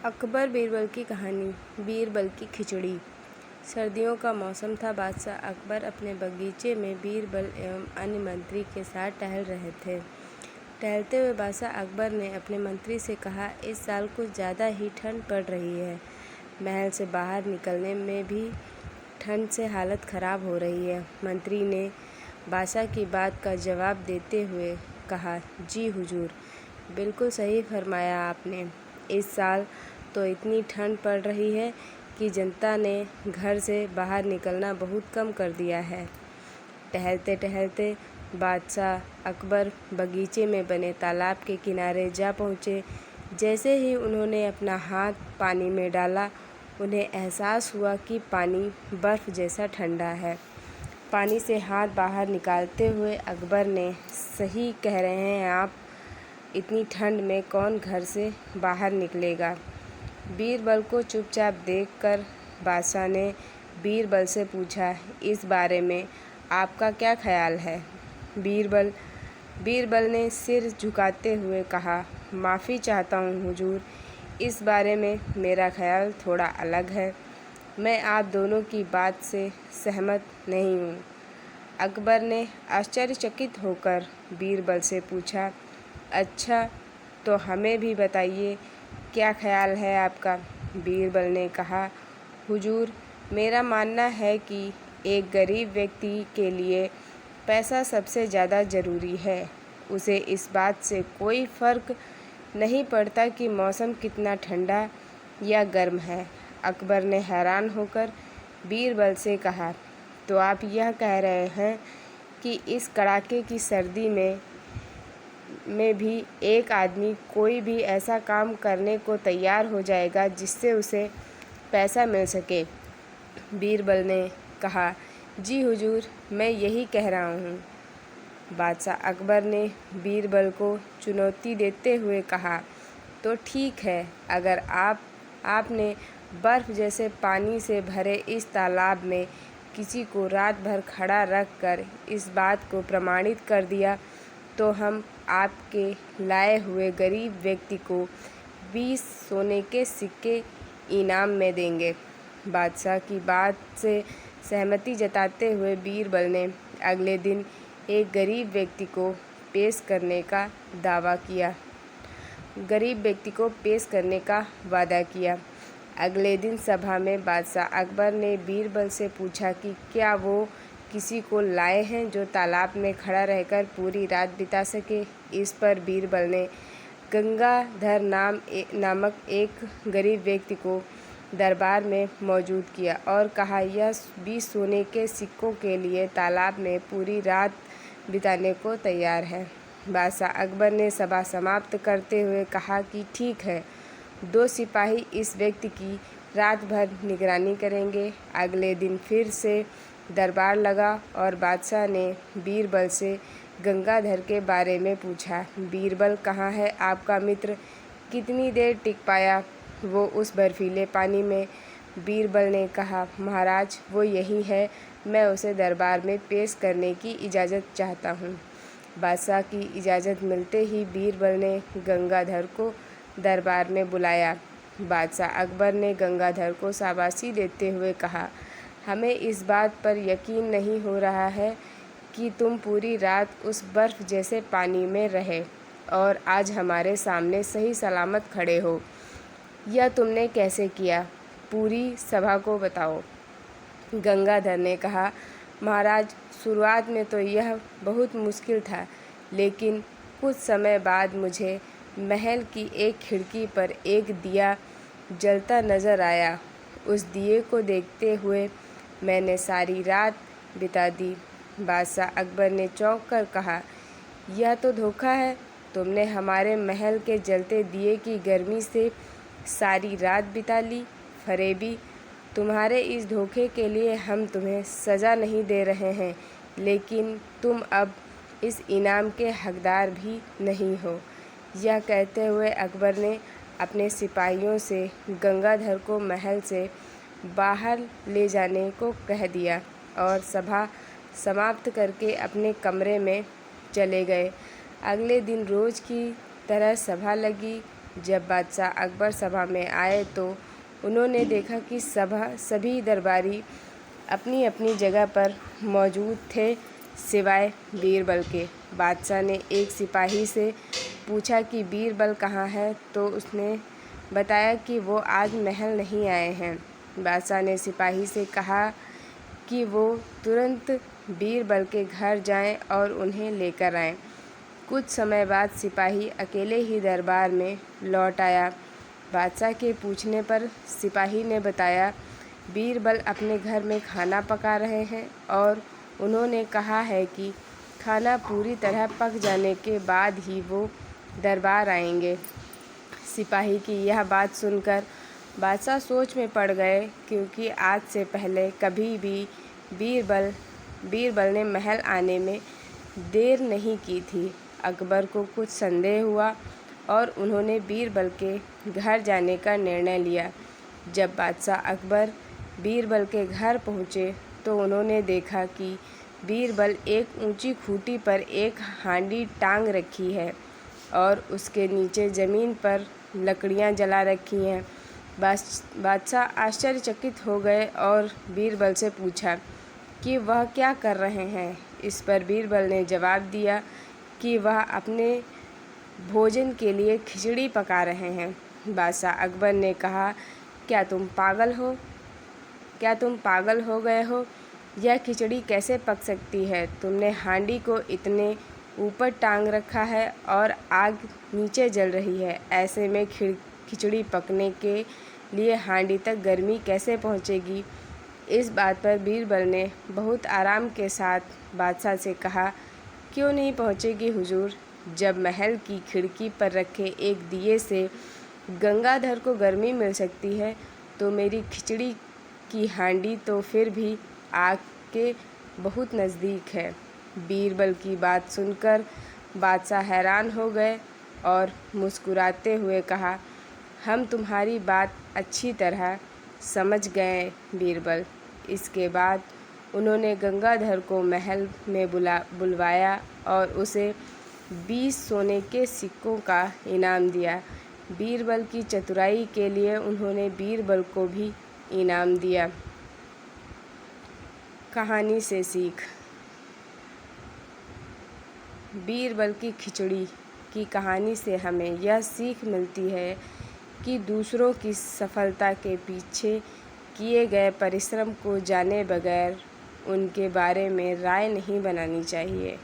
अकबर बीरबल की कहानी। बीरबल की खिचड़ी। सर्दियों का मौसम था। बादशाह अकबर अपने बगीचे में बीरबल एवं अन्य मंत्री के साथ टहल रहे थे। टहलते हुए बादशाह अकबर ने अपने मंत्री से कहा, इस साल कुछ ज़्यादा ही ठंड पड़ रही है। महल से बाहर निकलने में भी ठंड से हालत ख़राब हो रही है। मंत्री ने बादशाह की बात का जवाब देते हुए कहा, जी हुजूर, बिल्कुल सही फरमाया आपने। इस साल तो इतनी ठंड पड़ रही है कि जनता ने घर से बाहर निकलना बहुत कम कर दिया है। टहलते टहलते बादशाह अकबर बगीचे में बने तालाब के किनारे जा पहुँचे। जैसे ही उन्होंने अपना हाथ पानी में डाला, उन्हें एहसास हुआ कि पानी बर्फ़ जैसा ठंडा है। पानी से हाथ बाहर निकालते हुए अकबर ने, सही कह रहे हैं आप, इतनी ठंड में कौन घर से बाहर निकलेगा। बीरबल को चुपचाप देखकर बादशाह ने बीरबल से पूछा, इस बारे में आपका क्या ख्याल है। बीरबल ने सिर झुकाते हुए कहा, माफ़ी चाहता हूँ हुजूर, इस बारे में मेरा ख्याल थोड़ा अलग है। मैं आप दोनों की बात से सहमत नहीं हूँ। अकबर ने आश्चर्यचकित होकर बीरबल से पूछा, अच्छा, तो हमें भी बताइए, क्या ख्याल है आपका। बीरबल ने कहा, हुजूर, मेरा मानना है कि एक गरीब व्यक्ति के लिए पैसा सबसे ज़्यादा ज़रूरी है। उसे इस बात से कोई फ़र्क नहीं पड़ता कि मौसम कितना ठंडा या गर्म है। अकबर ने हैरान होकर बीरबल से कहा, तो आप यह कह रहे हैं कि इस कड़ाके की सर्दी में भी एक आदमी कोई भी ऐसा काम करने को तैयार हो जाएगा जिससे उसे पैसा मिल सके। बीरबल ने कहा, जी हुजूर, मैं यही कह रहा हूँ। बादशाह अकबर ने बीरबल को चुनौती देते हुए कहा, तो ठीक है, अगर आपने बर्फ़ जैसे पानी से भरे इस तालाब में किसी को रात भर खड़ा रख कर इस बात को प्रमाणित कर दिया, तो हम आपके लाए हुए गरीब व्यक्ति को 20 सोने के सिक्के इनाम में देंगे। बादशाह की बात से सहमति जताते हुए बीरबल ने अगले दिन एक गरीब व्यक्ति को पेश करने का वादा किया। अगले दिन सभा में बादशाह अकबर ने बीरबल से पूछा कि क्या वो किसी को लाए हैं जो तालाब में खड़ा रहकर पूरी रात बिता सके। इस पर बीरबल ने गंगाधर नामक एक गरीब व्यक्ति को दरबार में मौजूद किया और कहा, यह 20 सोने के सिक्कों के लिए तालाब में पूरी रात बिताने को तैयार है। बादशाह अकबर ने सभा समाप्त करते हुए कहा कि ठीक है, 2 सिपाही इस व्यक्ति की रात भर निगरानी करेंगे। अगले दिन फिर से दरबार लगा और बादशाह ने बीरबल से गंगाधर के बारे में पूछा। बीरबल, कहाँ है आपका मित्र, कितनी देर टिक पाया वो उस बर्फीले पानी में। बीरबल ने कहा, महाराज, वो यही है, मैं उसे दरबार में पेश करने की इजाज़त चाहता हूँ। बादशाह की इजाज़त मिलते ही बीरबल ने गंगाधर को दरबार में बुलाया। बादशाह अकबर ने गंगाधर को शाबाशी देते हुए कहा, हमें इस बात पर यकीन नहीं हो रहा है कि तुम पूरी रात उस बर्फ़ जैसे पानी में रहे और आज हमारे सामने सही सलामत खड़े हो। यह तुमने कैसे किया, पूरी सभा को बताओ। गंगाधर ने कहा, महाराज, शुरुआत में तो यह बहुत मुश्किल था, लेकिन कुछ समय बाद मुझे महल की एक खिड़की पर एक दिया जलता नज़र आया। उस दिए को देखते हुए मैंने सारी रात बिता दी। बादशाह अकबर ने चौंक कर कहा, यह तो धोखा है। तुमने हमारे महल के जलते दिए की गर्मी से सारी रात बिता ली। फरेबी, तुम्हारे इस धोखे के लिए हम तुम्हें सज़ा नहीं दे रहे हैं, लेकिन तुम अब इस इनाम के हकदार भी नहीं हो। यह कहते हुए अकबर ने अपने सिपाहियों से गंगाधर को महल से बाहर ले जाने को कह दिया और सभा समाप्त करके अपने कमरे में चले गए। अगले दिन रोज़ की तरह सभा लगी। जब बादशाह अकबर सभा में आए तो उन्होंने देखा कि सभी दरबारी अपनी अपनी जगह पर मौजूद थे सिवाय बीरबल के। बादशाह ने एक सिपाही से पूछा कि बीरबल कहाँ है, तो उसने बताया कि वो आज महल नहीं आए हैं। बादशाह ने सिपाही से कहा कि वो तुरंत बीरबल के घर जाएं और उन्हें लेकर आएं। कुछ समय बाद सिपाही अकेले ही दरबार में लौट आया। बादशाह के पूछने पर सिपाही ने बताया, बीरबल अपने घर में खाना पका रहे हैं और उन्होंने कहा है कि खाना पूरी तरह पक जाने के बाद ही वो दरबार आएंगे। सिपाही की यह बात सुनकर बादशाह सोच में पड़ गए, क्योंकि आज से पहले कभी भी बीरबल ने महल आने में देर नहीं की थी। अकबर को कुछ संदेह हुआ और उन्होंने बीरबल के घर जाने का निर्णय लिया। जब बादशाह अकबर बीरबल के घर पहुँचे तो उन्होंने देखा कि बीरबल एक ऊंची खूंटी पर एक हांडी टांग रखी है और उसके नीचे ज़मीन पर लकड़ियां जला रखी हैं। बादशाह आश्चर्यचकित हो गए और बीरबल से पूछा कि वह क्या कर रहे हैं। इस पर बीरबल ने जवाब दिया कि वह अपने भोजन के लिए खिचड़ी पका रहे हैं। बादशाह अकबर ने कहा, क्या तुम पागल हो गए हो? यह खिचड़ी कैसे पक सकती है? तुमने हांडी को इतने ऊपर टांग रखा है और आग नीचे जल रही है। ऐसे में खिचड़ी पकने के लिए हांडी तक गर्मी कैसे पहुंचेगी? इस बात पर बीरबल ने बहुत आराम के साथ बादशाह से कहा, क्यों नहीं पहुंचेगी हुजूर? जब महल की खिड़की पर रखे एक दिए से गंगाधर को गर्मी मिल सकती है, तो मेरी खिचड़ी की हांडी तो फिर भी आग के बहुत नज़दीक है। बीरबल की बात सुनकर बादशाह हैरान हो गए और मुस्कुराते हुए कहा, हम तुम्हारी बात अच्छी तरह समझ गए बीरबल। इसके बाद उन्होंने गंगाधर को महल में बुलवाया और उसे 20 सोने के सिक्कों का इनाम दिया। बीरबल की चतुराई के लिए उन्होंने बीरबल को भी इनाम दिया। कहानी से सीख। बीरबल की खिचड़ी की कहानी से हमें यह सीख मिलती है कि दूसरों की सफलता के पीछे किए गए परिश्रम को जाने बगैर उनके बारे में राय नहीं बनानी चाहिए।